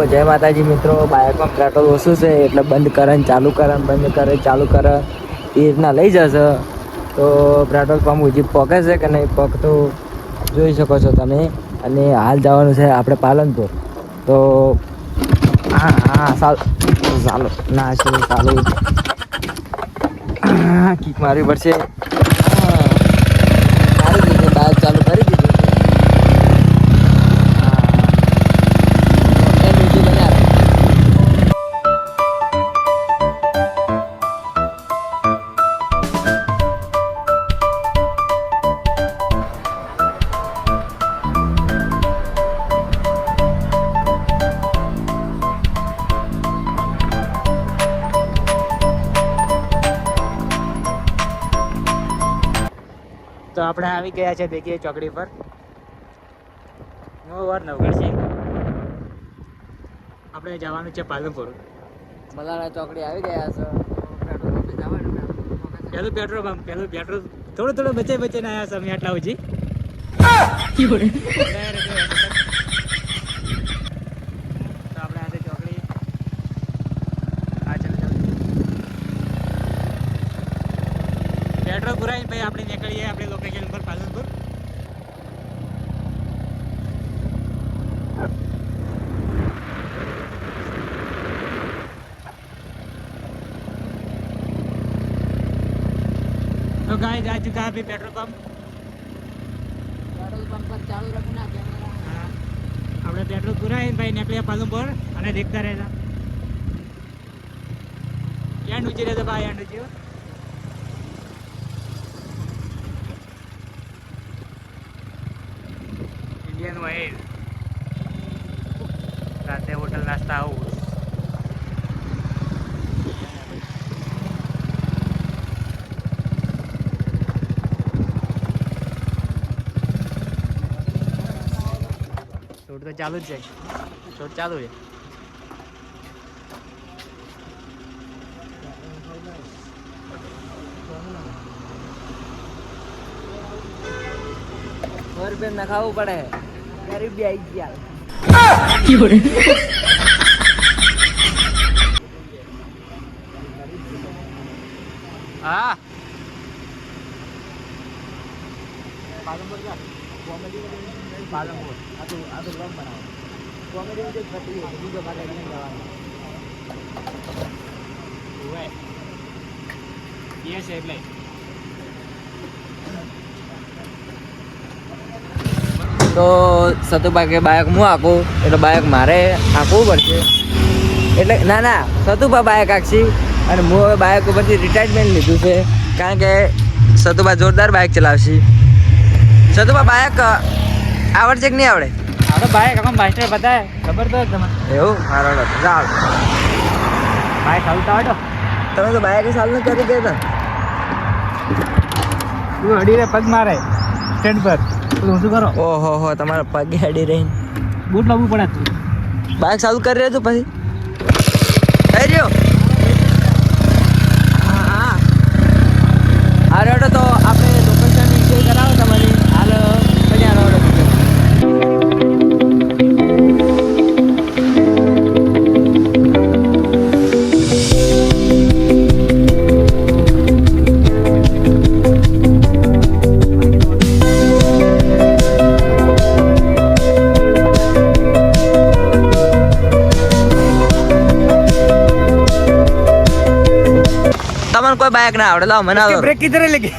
જય માતાજી મિત્રો. બાઇકમાં પેટ્રોલ ઓછું છે એટલે બંધ કરે ને ચાલુ કરે ને બંધ કરે ચાલુ કરે એ રીતના લઈ જશે. તો પેટ્રોલ પંપ હજી પકે છે કે નહીં પકતું જોઈ શકો છો તમે. અને હાલ જવાનું છે આપણે પાલનપુર. તો હા ચાલો ના છે ચાલુ કિક મારવી પડશે. મારી દીધી બાઇક ચાલુ કરી દીધી. તો આપણે આવી ગયા છે દેખીએ ચોકડી પર. નવગઢ છે. આપણે જવાનું છે પાલનપુર. મલાણા ચોકડી આવી ગયા છે. પહેલું પેટ્રોલ થોડું બચે ને આવ્યા છે અમે આટલા સુધી. તો આપણે આજે ચોકડી પેટ્રોલ પુરાય ભાઈ આપણે નીકળીએ આપણે લોકેશન પર પાલનપુર. तो गाइस आ चुका है अभी पेट्रोल पंप पर चालू रखना कैमरा. આપણે પેટ્રોલ પુરાય ભાઈ નીકળ્યા પાલનપુર અને દેખતા રહેતા. યાર ઊંચી રહેતો ભાઈ યાર ઊંચી. इंडियन वाइड राते होटल नाश्ता हाउस. शूट तो चालू है. शूट चालू है. ઘર पे નખાવું પડે. ગરીબી આવી ગયા. હા પાલનપુર આ તો બ્લોગ બનાવો. કોમેડી વિડિયો થતી હોય બીજો ભાગ લઈને જવાનો. ये છે એટલે તો સતુભા કે બાઇક હું આંકું એટલે બાઇક મારે આંકવું પડશે. એટલે ના સતુભા બાઇક આંકશી અને હું હવે બાઇક ઉપરથી રિટાયરમેન્ટ લીધું છે. કારણ કે સતુભા જોરદાર બાઇક ચલાવશી. સતુભા બાઇક આવડશે કે નહીં આવડે? આપણે બાઇક આમાં માસ્ટર બતાવે ખબર તો તમને. એવું મારો ચાલ બાઇક આવતા આવડો. તમે તો બાઇક સાલ ન કરી દેતા. તું અડીને પગ મારે સ્ટેન્ડ પર તો શું કરો? ઓહો હો તમારા પગે અડી રહીને બૂટ લાવવું પડે તું. બાઇક ચાલુ કરી રહ્યો તું પછી થઈ રહ્યો. હા રેડો તો આપણે લોકેશન શેર કરાવો તમારી. હાલ કયા રોડ कोई बाइक ना आवड़े लाओ मना ब्रेक किधर है लेके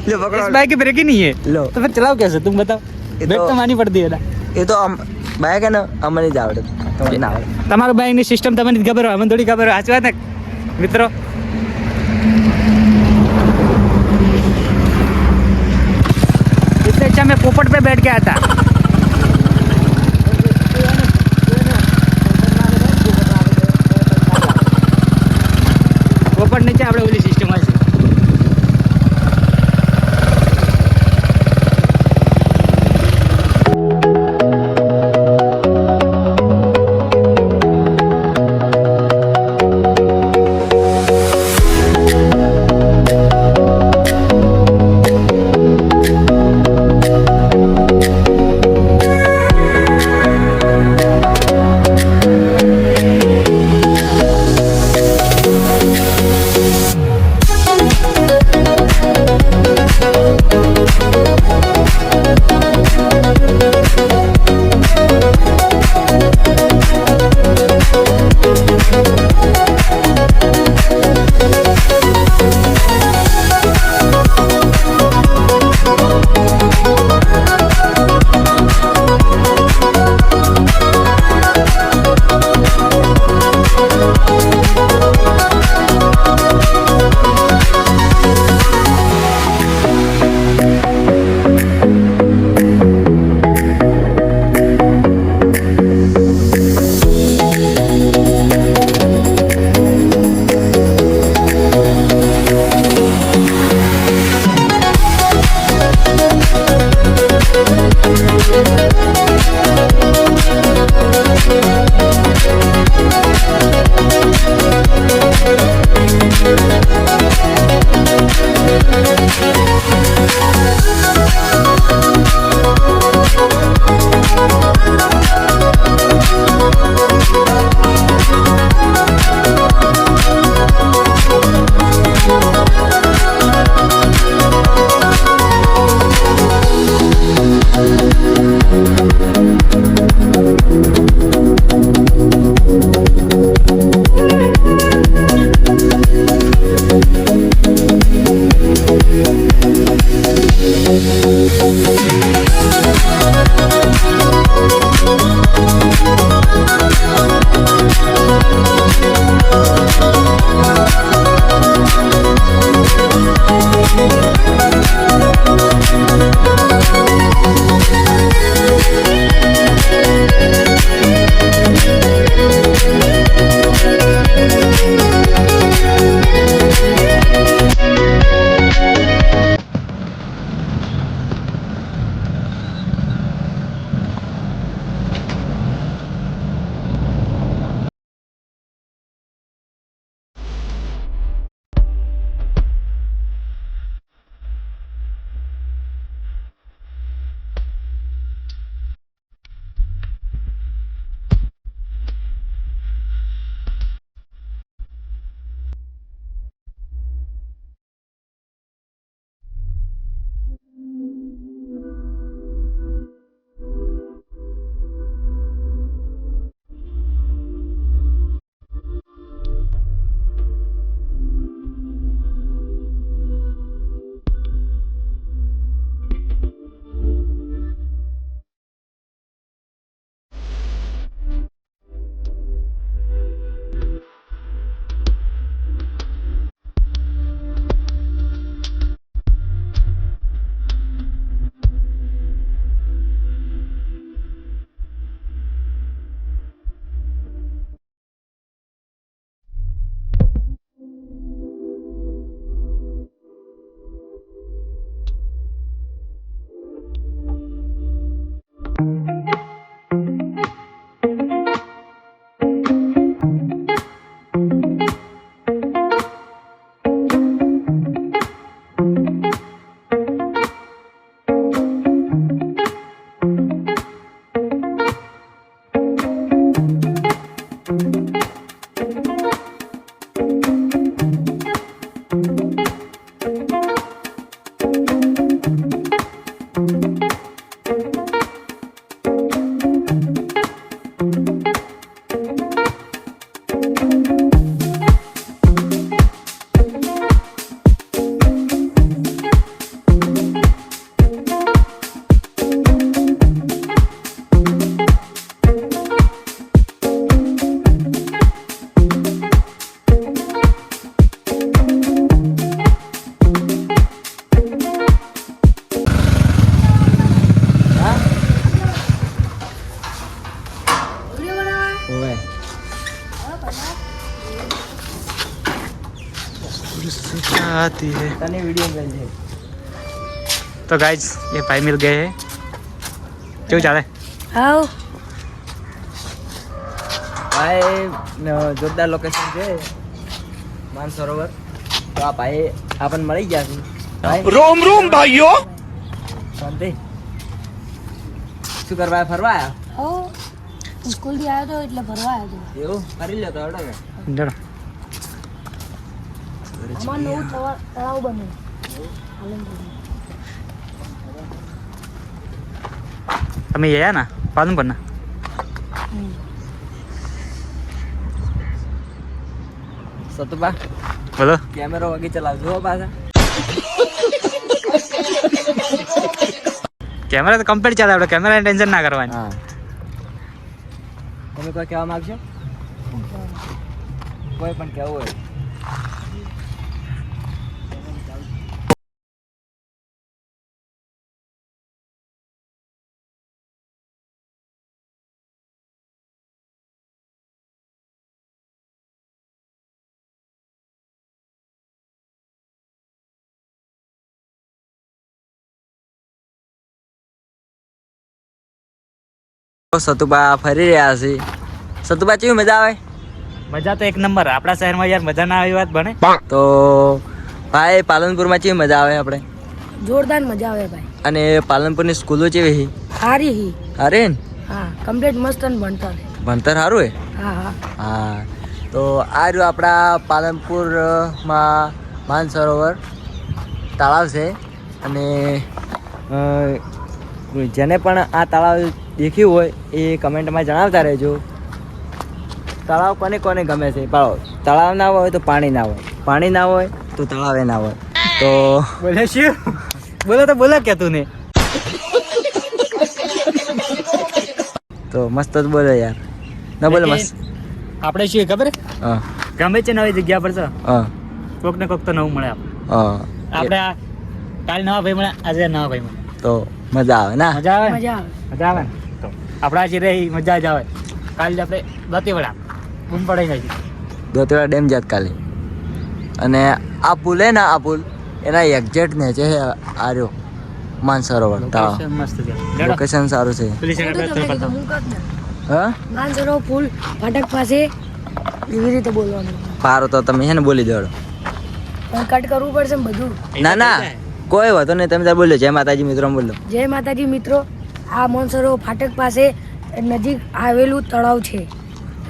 लो पकड़ो. इस बाइक की ब्रेक ही नहीं है. लो तो फिर चलाओ कैसे तुम बताओ. ब्रेक तो मानी पड़ती है ना. ये तो बाइक है ना अમને જ આવડે. તમને ના આવડે. તમારું બાઇક ની સિસ્ટમ તમને ખબર હોય અમને થોડી ખબર હોય. સાચી વાત ને મિત્રો. इससे अच्छा मैं पोपट पे बैठ के आता. પોપટ નીચે આપણે ઓલી સિસ્ટમ હશે. आती है तने वीडियो मिल जाए तो गाइज ये भाई मिल गए हैं क्यों जा रहे आओ ભાઈ જોરદાર લોકેશન છે માનસરોવર તો આ ભાઈ આપણને મળી ગયા છે ભાઈ रोम रोम भाइयों શાંતિ શું કરવા ફરવા આવ્યા આવો સ્કૂલ થી આવ્યો તો એટલે ભરવા આવ્યો તો એવું ફરી લ્યો તો હડો ને जरा અમાર નવું તળાવ બન્યું આલમપુરમાં. हमें ये है ना पालन करना સતુભા बोलो કેમેરો વગી ચલાવજો પાછા कैमरा तो कंप्लीट चला है कैमरा टेंशन ना करवानी હા તમે કોઈ કહેવા માંગશો કોઈ પણ કહેવું હોય સતુભા ફરી રહ્યા છે સતુભા કેવી મજા આવે मजा तो एक नंबर अपना शहर में यार मजा ना आई बात बने તો ભાઈ પાલનપુરમાં કેવી મજા આવે આપણે? જોરદાર મજા આવે ભાઈ. અને પાલનપુરની સ્કૂલો કેવી છે? સારી હી. અરે ને હા કમ્પ્લીટ મસ્ત અને ભણતર. ભણતર સારું હે? હા હા. હા તો આ રહ્યું આપણા પાલનપુરમાં માનસરોવર તળાવ છે. અને જેને પણ આ તળાવ દેખ્યું હોય એ કમેન્ટમાં જણાવતા રહેજો. તળાવ કોને કોને ગમે છે? તળાવ ના હોય તો પાણી ના હોય, પાણી ના હોય તો તળાવે ના હોય. તો બોલે શું? બોલો તો બોલો કે તું ને. તો મસ્ત જ બોલે યાર. ના બોલે મસ્ત. આપણે શું ખબર? હા ગમે છે નવી જગ્યા પર છે, હા કોક ને કોક તો નવું મળે હા. આપણે કાલે નવા ભાઈ મળ્યા, આજે નવા ભાઈ મળ્યા. તો મજા આવે ના? મજા આવે ને? મજા આવે. મજા આવે ને? તો આપણા જે રહી મજા જ આવે. કાલે આપણે દતીવાડા બૂમ પડાઈ જાય. દોતેડા ડેમ જાત કાલે. અને આ પુલ હે ને, આ પુલ એના એક્ઝેક્ટ નેચે છે આ રહ્યો માનસરોવર તળાવ. મસ્ત છે. લોકેશન સારું છે. પોલીસ એ તો તમને કીધું, હું કર ને. હા માનસરોવર પુલ ફાટક પાસે એવી રીતે બોલવાનું. પારો તો તમે છે ને બોલી દેડો. પણ કટ કરવું પડશે ને બધું. ના ના કોઈ વાંધો નહીં, તમે તાર બોલો. જય માતાજી મિત્રો બોલો. જય માતાજી મિત્રો. આ માનસરોવર ફાટક પાસે નજીક આવેલું તળાવ છે,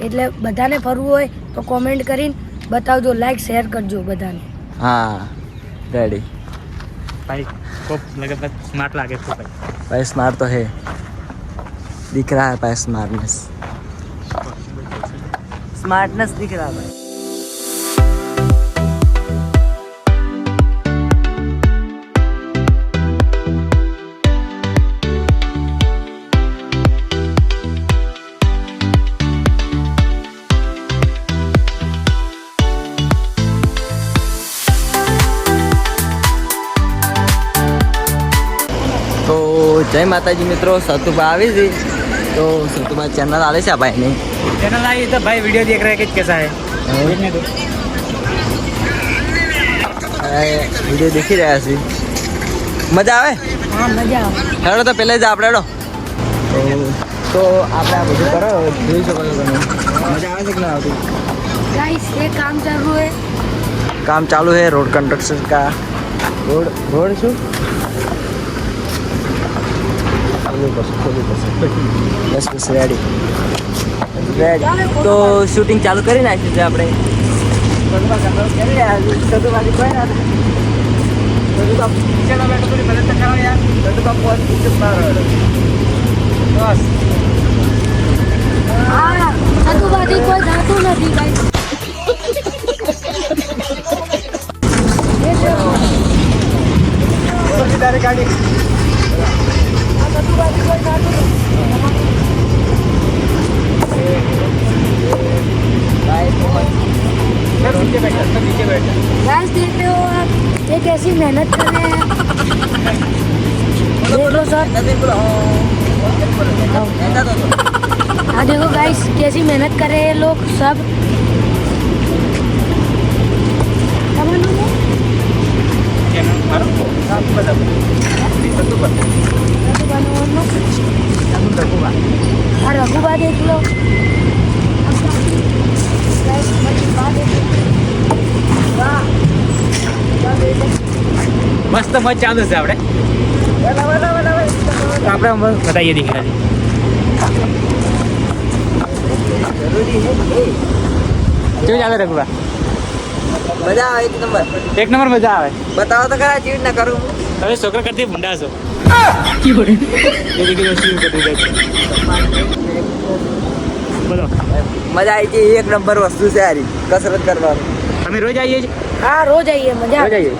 એટલે બધાને ફરવું હોય તો કોમેન્ટ કરીને બતાવજો, લાઈક શેર કરજો બધાને. હા રેડી. ભાઈ કોક લગે સ્માર્ટ લાગે છે ભાઈ. भाई स्मार्ट तो है, दिख रहा है भाई स्मार्टनेस, स्मार्टनेस दिख रहा है भाई. તો જય માતાજી મિત્રો, સતુભા આવી હતી. तो सतुभा चैनल आले से भाई नहीं चैनल आई तो भाई वीडियो देख रहे हैं कि कैसा है देखने दो. વિડીયો દેખી રહ્યા છીએ. મજા આવે? હા મજા આવે. હેડો તો પહેલા જ આપણે હેડો. તો આપણે આ બધું કરો, જોઈ શકો છો તમે. મજા આવે છે કે ના આવતી? गाइस ये काम चालू है. काम चालू है रोड कंस्ट्रक्शन का. रोड શું બસ બસ રેડી. તો શૂટિંગ ચાલુ કરી નાખ્યું છે આપણે. હા સતુભાજી કોઈ જાતું નથી ગાઈસ. गाइस देख रहे हो आप, ये कैसी मेहनत कर रहे हैं. देख लो सर. हाँ देखो गाइस कैसी मेहनत कर रहे हैं लोग सब. रघुबा देख लो. मस्त मत चालू છે આપણે. આપણે બતાવીએ દીકરા કેવું ચાલે રઘુબા? મજા આવે એક નંબર. એક નંબર મજા આવે. બતાવો તો ખરા ચીડ ના કરું. તમે છોકરા કરતી ભૂંડા છો. બોલો મજા આવી ગઈ. એક નંબર વસ્તુ છે સારી કસરત કરવાનું. અમે રોજ आइए છીએ. हाँ रोज आइए मजा रोज आइए.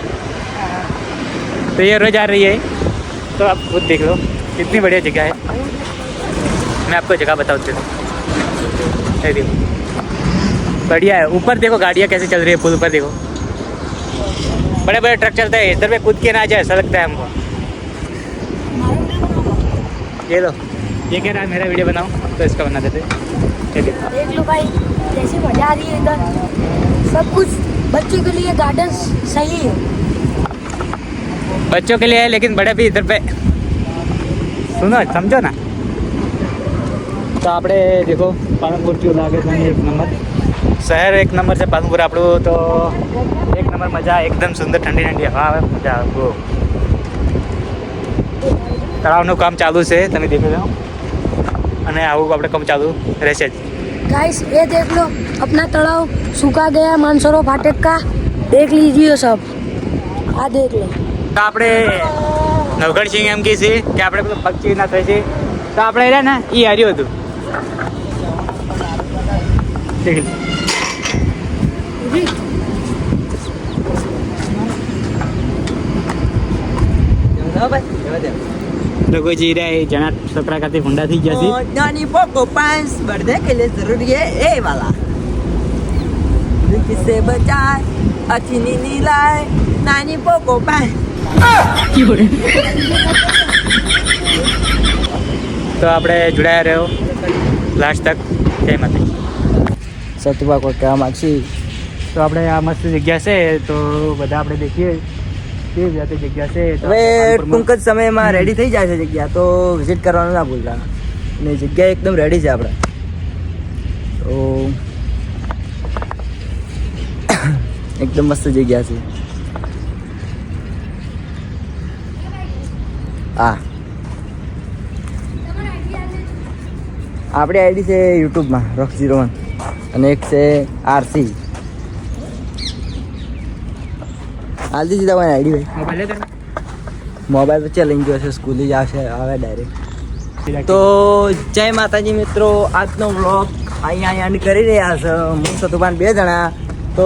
तो ये रोज आ रही है तो आप खुद देख लो कितनी बढ़िया जगह है. मैं आपको जगह बताऊँ चलो. ये देखो बढ़िया है. ऊपर देखो गाड़ियाँ कैसे चल रही है. पुल पर देखो बड़े बड़े ट्रक चलते हैं. इधर पे कूद के ना जाए ऐसा लगता है हमको. ये लो ये कह रहा है मेरा वीडियो बनाओ तो इसका बना देते. ये देखो देख लो भाई कैसी मजा आ रही है इधर. सब कुछ बच्चों के लिए गार्डन सही है. बच्चों के लिए है लेकिन बड़े भी इधर पे सुनो समझो ना. तो આપણે દેખો પાલનપુર થી લાગે છે એક નંબર શહેર એક નંબર છે પાલનપુર આપણું, તો એક નંબર મજા, એકદમ સુંદર ઠંડી ઠંડી હવા આવે, મજા આવે બહુ. તળાવનું કામ ચાલુ છે, તમે દેખી લો, અને આવું આપણે કામ ચાલુ રહેશે જ. गाइस ये देख लो अपना तालाब सूखा गया मानसरोवर फाटक का, देख लीजिए सब, आ देख लो. તો આપણે નવગઢ સિંહ એમ કહે છે કે આપણે પેલું પક્ષી ના થાય છે, તો આપણે રહ્યા ને એ હાર્યું હતું. દેખ લો. લોકો જઈ રહ્યા એ જણા છોકરા ખાતે ભૂંડા થઈ ગયા છે. નાની પોકો પાંચ બળદે કે લે જરૂરી હે એ વાલા કિસે બચાય અચી ની લાય નાની પોકો પાંચ. તો આપણે જોડાયા રહ્યો લાસ્ટ તક. જય માતા. સતુભા કોઈ કહેવા માંગશી? તો આપણે આ મસ્ત જગ્યા છે, તો બધા આપણે દેખીએ કેવી જાતે જગ્યા છે. તો હવે પાલનપુરમાં ટૂંક જ સમયમાં રેડી થઈ જાય છે જગ્યા, તો વિઝિટ કરવાનું ના ભૂલતા. ને જગ્યા એકદમ રેડી છે આપણે, તો એકદમ મસ્ત જગ્યા છે. હા, આપણી આઈડી છે યુટ્યુબમાં rock01 અને એક છે RC. હાલ દીધી તમારી આઈડી ભાઈ. મોબાઈલ લે તને. મોબાઈલ તો લઈને ગયો છે, સ્કૂલે જ આવશે આવે ડાયરેક્ટ. તો જય માતાજી મિત્રો, આજનો વ્લોગ અહીંયા એન્ડ કરી રહ્યા છે. હું સતુભાન બે જણા, તો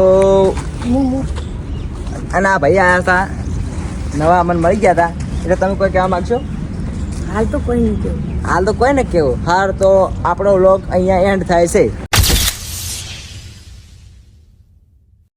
અને આ ભાઈ આવ્યા હતા નવા, અમને મળી ગયા હતા. એટલે તમે કોઈ કહેવા માગશો? हाल तो कोई नहीं क्यों. હાલ તો કોઈ ને કેવું. હાર તો આપણો વ્લોગ અહીંયા એન્ડ થાય છે.